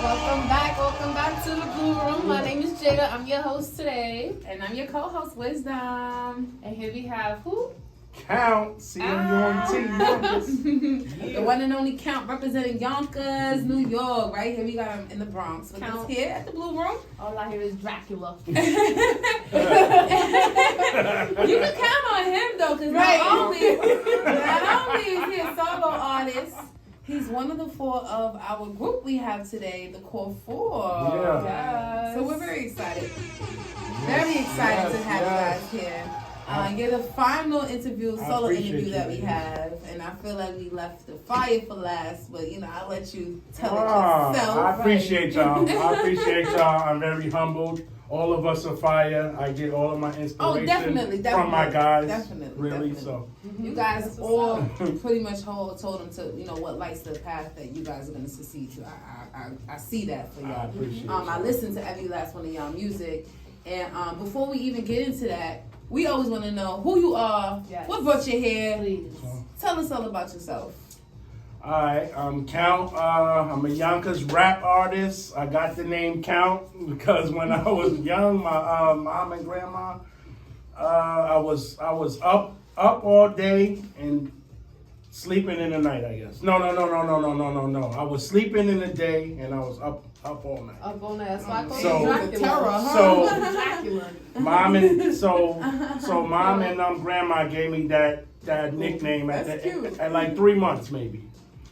Welcome back to the Blue Room. My name is Jayda. I'm your host today, and I'm your co-host, Wisdom. And here we have who? Count, Yonkers. The one and only Count, representing Yonkers, New York. Right here we got him in the Bronx. With us here at the Blue Room. All I hear is Dracula. You can count on him though, because not only is he a solo artist, he's one of the four of our group we have today, the Core Four. Yeah. Yes. So we're very excited. Very excited to have you guys here. You're the final solo interview that we have, and I feel like we left the fire for last, but I'll let you tell it yourself. I appreciate y'all. I'm very humbled. All of us are fire. I get all of my inspiration definitely. from my guys. Definitely. So you guys all pretty much told them to what lights the path that you guys are going to succeed to. I see that for y'all. I appreciate I listen to every last one of y'all music, and before we even get into that, we always want to know who you are, what brought you here. Please. Tell us all about yourself. Alright, I'm Count. I'm a Yonkers rap artist. I got the name Count because when I was young, my mom and grandma, I was up all day and sleeping in the night, I guess. No. I was sleeping in the day and I was up all night. Up on that. So I call So- you Dracula. Terror, huh? So Dracula. mom and grandma gave me that nickname at like 3 months maybe.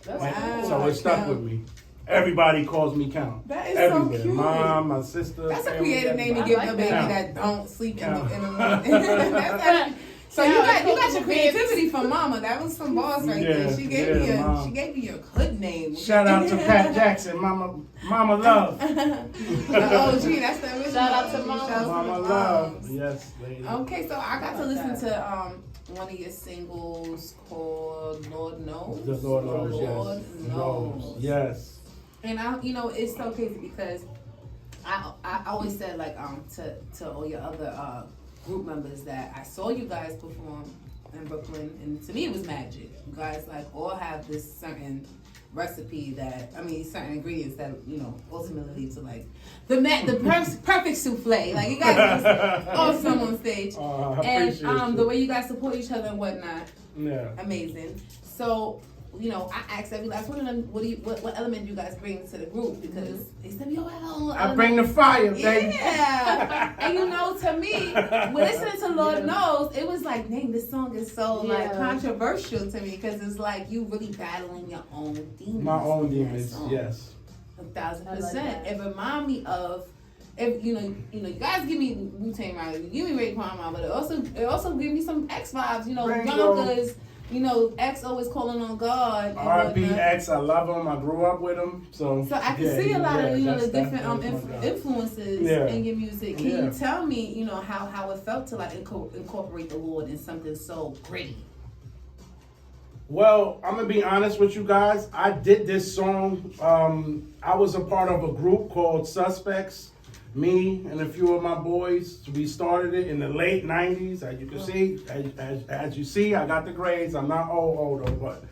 So it stuck with me. Everybody calls me Count. That is everywhere. so cute. Mom, my sister. That's a family, creative name to everybody. give I a like baby that. that don't sleep in the Count. morning. So you got your creative. creativity from Mama. That was some boss right there. Yeah, She gave you your good name. Shout out to Pat Jackson, Mama Love. The OG, that's the original. Shout out to OG. Mama. Shout out to Mama the Love. moms. Yes, lady. Okay, so I got to listen to one of your singles called Lord Knows. The Lord knows, Lord yes. Knows. Yes. And it's so crazy because I always said to all your other group members that I saw you guys perform in Brooklyn, and to me it was magic. You guys all have this certain recipe certain ingredients that ultimately lead to the perfect souffle. Like you guys are awesome on stage, and the way you guys support each other and whatnot, amazing. So I asked every last one of them, what element do you guys bring to the group? Because they said, I bring the fire, baby. Yeah. And to me, when listening to Lord Knows, it was like, dang, this song is so controversial to me because it's like you really battling your own demons. My own demons, yes. 1,000%. It remind me of you guys give me Wu-Tang Riley, you give me Raekwon, but it also give me some X vibes. Yonkers. X always calling on God. R.I.P. X, I love him. I grew up with him, so I can see a lot of the different influences in your music. Can you tell me, how it felt to incorporate the Lord in something so gritty? Well, I'm gonna be honest with you guys. I did this song. I was a part of a group called Suspects. Me and a few of my boys, we started it in the late 90s. As you can see, as you see, I got the grades. I'm not old, but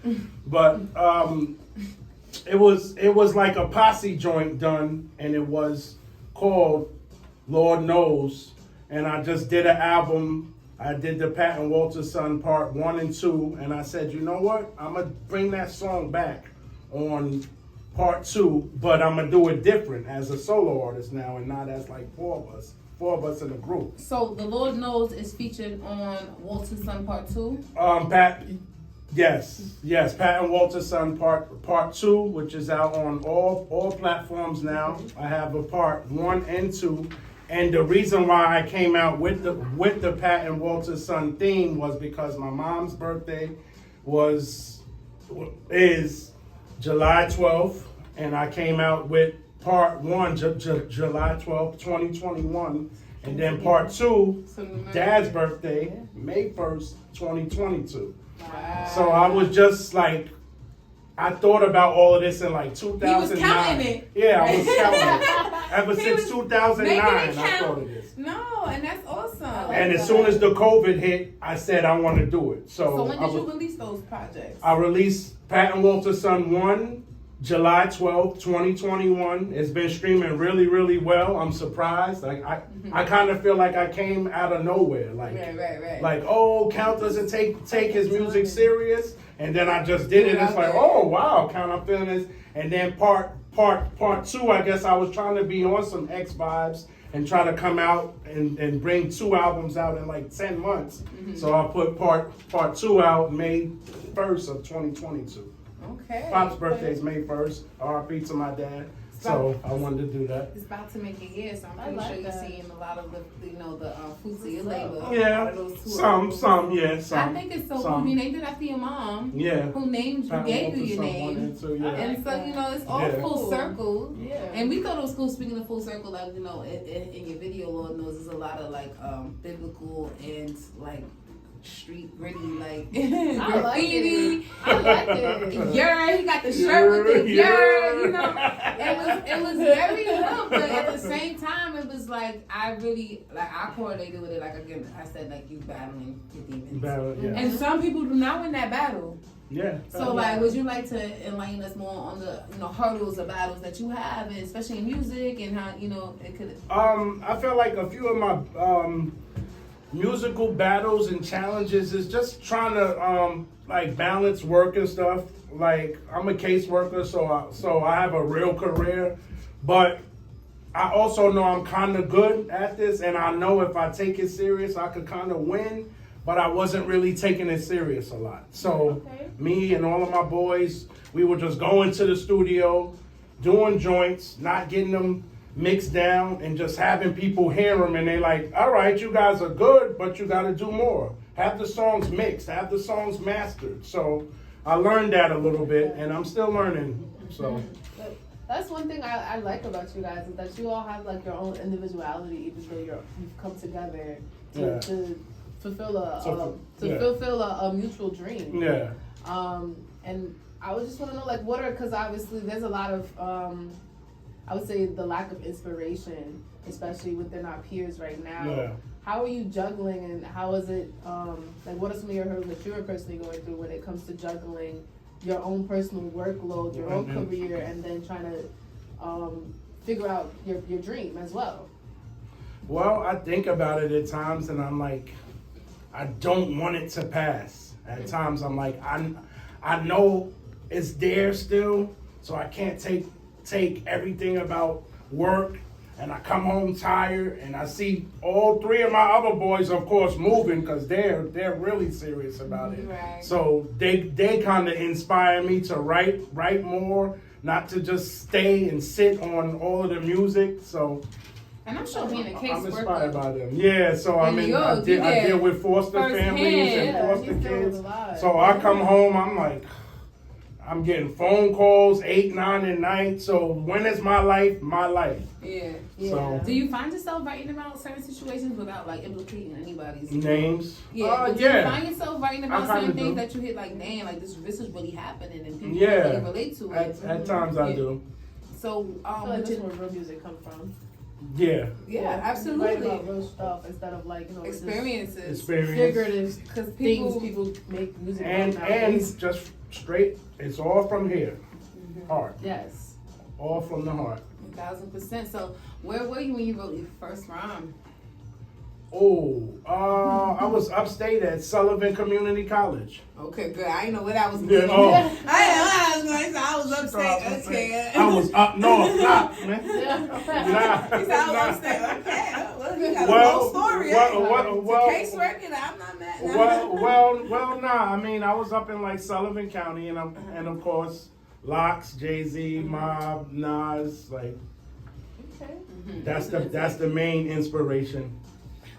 it was like a posse joint done, and it was called Lord Knows. And I just did an album. I did the Pat and Walter Son Part 1 and 2, and I said, you know what? I'm gonna bring that song back on Part 2, but I'm gonna do it different as a solo artist now, and not as four of us in a group. So the Lord Knows is featured on Walter's Son Part 2. Yes, Pat and Walter's Son Part 2, which is out on all platforms now. I have a Part 1 and 2, and the reason why I came out with the Pat and Walter's Son theme was because my mom's birthday is July 12th, and I came out with Part 1 July 12th, 2021, and then Part 2, Dad's birthday, May 1st, 2022. Wow. So I was just I thought about all of this in 2009. He was counting it. Yeah, I was counting it. Ever since 2009, I thought of this. No, and that's awesome. And as soon as the COVID hit, I said I want to do it. So when did you release those projects? I released Pat and Walter Son 1 July 12th, 2021. It's been streaming really, really well. I'm surprised. Like I kind of feel like I came out of nowhere. Like, Right. like, oh, Count doesn't take his music serious, and then I just did it. It's like, oh wow, Count, I'm feeling this. And then part two, I guess I was trying to be on some X vibes and try to come out and bring 2 albums out in like 10 months. So I put part 2 out May 1st of 2022. Okay. Pop's birthday is May 1st. R.I.P. to my dad. So I wanted to do that. It's about to make a year, so I'm pretty like sure you're that. seeing a lot of the, the fruits of your labor. Yeah, some. I think it's so cool. You named it after your mom. Yeah. Who named you, gave you your name. And so, it's all full circle. Yeah. And we thought it was cool, speaking of full circle, like, in your video, Lord knows, there's a lot of, like, biblical and, like, street gritty, like, graffiti. I like it. He got the shirt with the it was very good, but at the same time, it was like, I correlated with it, like, again, I said, like, you battling your demons. And some people do not win that battle. Yeah. So, like, would you like to enlighten us more on the, hurdles or battles that you have, and especially in music, and how, it could... I feel like a few of my, musical battles and challenges is just trying to like balance work and stuff. Like, I'm a caseworker, so I have a real career, but I also know I'm kind of good at this, and I know if I take it serious, I could kind of win. But I wasn't really taking it serious a lot. So me and all of my boys, we were just going to the studio, doing joints, not getting them mixed down, and just having people hear them, and they like, all right, you guys are good, but you got to do more. Have the songs mixed, have the songs mastered. So I learned that a little bit, and I'm still learning. So that's one thing I like about you guys, is that you all have like your own individuality, even though you've come together to fulfill a mutual dream. Yeah. And I would just want to know, like, because obviously there's a lot of I would say the lack of inspiration, especially within our peers right now. Yeah. How are you juggling, and how is it, like, what are some of your hurdles that you're personally going through when it comes to juggling your own personal workload, your own career, and then trying to figure out your dream as well? Well, I think about it at times, and I'm like, I don't want it to pass. At times, I'm like, I know it's there still, so I can't take everything about work, and I come home tired, and I see all 3 of my other boys, of course, moving, because they're really serious about it. Right. So they kind of inspire me to write more, not to just stay and sit on all of the music. So. And I'm sure being a caseworker. I'm inspired by them. Yeah, so I deal with foster families and foster kids. So I come home, I'm like, I'm getting phone calls 8, 9 at night. So when is my life? My life. Yeah. So, do you find yourself writing about certain situations without, like, implicating anybody's names? Yeah. Do you find yourself writing about certain things that you hit, like, damn, like, this is really happening, and people really relate to it? At times I do. So I feel like this is where real music comes from. Yeah. Yeah, absolutely. Write about real stuff instead of, like, experiences. Figurative people make music and just straight. It's all from here, heart. Yes. All from the heart. 1000%. So where were you when you wrote your first rhyme? I was upstate at Sullivan Community College. Okay, good. I didn't know where that was going. I didn't know I was going to say I was upstate. Okay. I was up north, man. He said I was upstate. Okay. Well, you got a whole story. Caseworking, I'm not mad. Nah. I mean, I was up in like Sullivan County, and of course, Locks, Jay-Z, Mob, Nas, like. Okay. That's the main inspiration.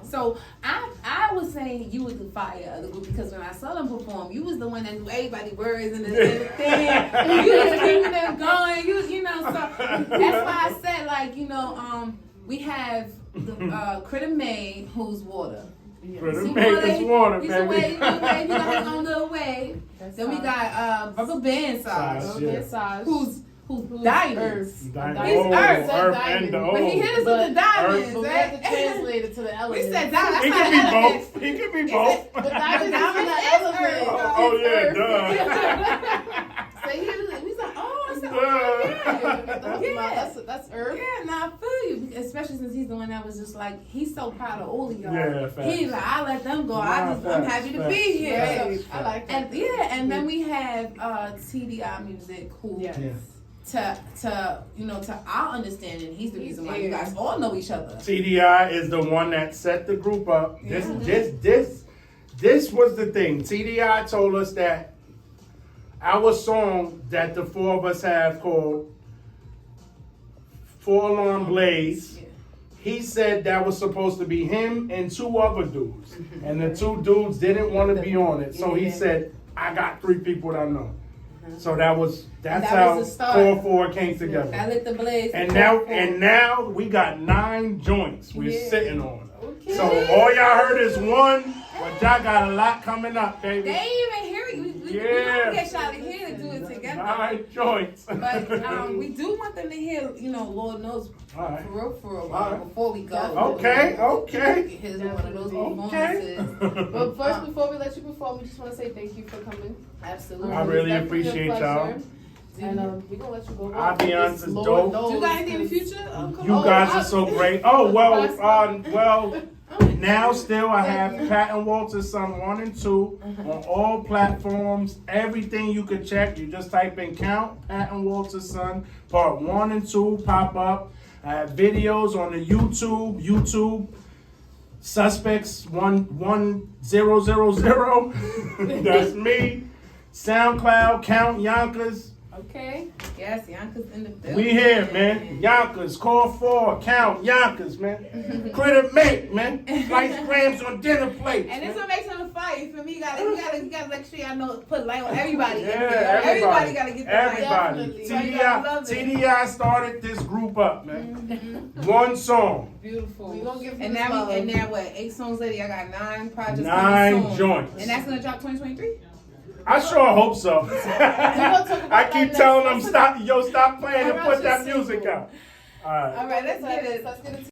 So I was saying you was the fire of the group, because when I saw them perform, you was the one that knew everybody words and everything. You was keeping them going. You know, so that's why I said, like, we have the Critter May, who's water. Critter May is water, he's baby. He got his own little wave. Then we got Rubber Band Size, who's diamonds. He's Earth. And the but he hit us with the diamonds. But we have to translate it to the elements. We said diamonds. He can be both. He can be both. But diamonds is the element. Oh yeah, duh. So we was like, oh, I said, That's herb. Yeah, nah, I feel you. Especially since he's the one that was just like, he's so proud of all of y'all. Yeah, facts. He's like, I let them go. I'm Facts, happy to facts, be here. facts, I like that. And yeah, and then we have TDI Music, who Yes. Yeah. to our understanding, he's the reason why you guys all know each other. TDI is the one that set the group up. This was the thing. TDI told us that our song that the four of us have called Four Alarm Blaze, he said that was supposed to be him and two other dudes. And the two dudes didn't want to be on it. So he said, I got 3 people that I know. So that's that how was the start. 4 came together. I lit the blaze. And now we got 9 joints we're sitting on. Okay. So all y'all heard is one, but y'all got a lot coming up, baby. They ain't even hear you. We don't get y'all to hear to do it together. 9 joints. But we do want them to hear, Lord knows, All right. for real, All right. before we go. Okay. Here's one of those Okay. performances. But first, before we let you perform, we just want to say thank you for coming. Absolutely. I really It's definitely a appreciate y'all. pleasure. And we're going to let you go. I'll be honest, it's Lord dope. knows, You got anything in the 'cause- future? Come You on. guys are so great. Oh, well, now still I have Pat and Walter's Son 1 and 2 on all platforms. Everything you could check. You just type in Count, Pat and Walter's Son, part 1 and 2 pop up. I have videos on the YouTube Suspects 11000. That's me. SoundCloud, Count Yonkers. Okay. Yes, Yonkers in the building. We here, man. Yonkers, call 4, Count Yonkers, man. Critter make, man. Slice grams on dinner plates. And man. this what makes them a fight. For me, you gotta make sure y'all know, put light on everybody. Yeah, everybody gotta get the light. Everybody. Definitely. TDI started this group up, man. 1 song, Beautiful. We gonna give you and this now love. and now what? 8 songs later, I got 9 projects. 9 coming soon. joints. And that's gonna drop 2023. I sure hope so. talk about I that keep next telling them episode. stop playing and Around put that your music single. out. All right. All right, let's get it. Let's get it.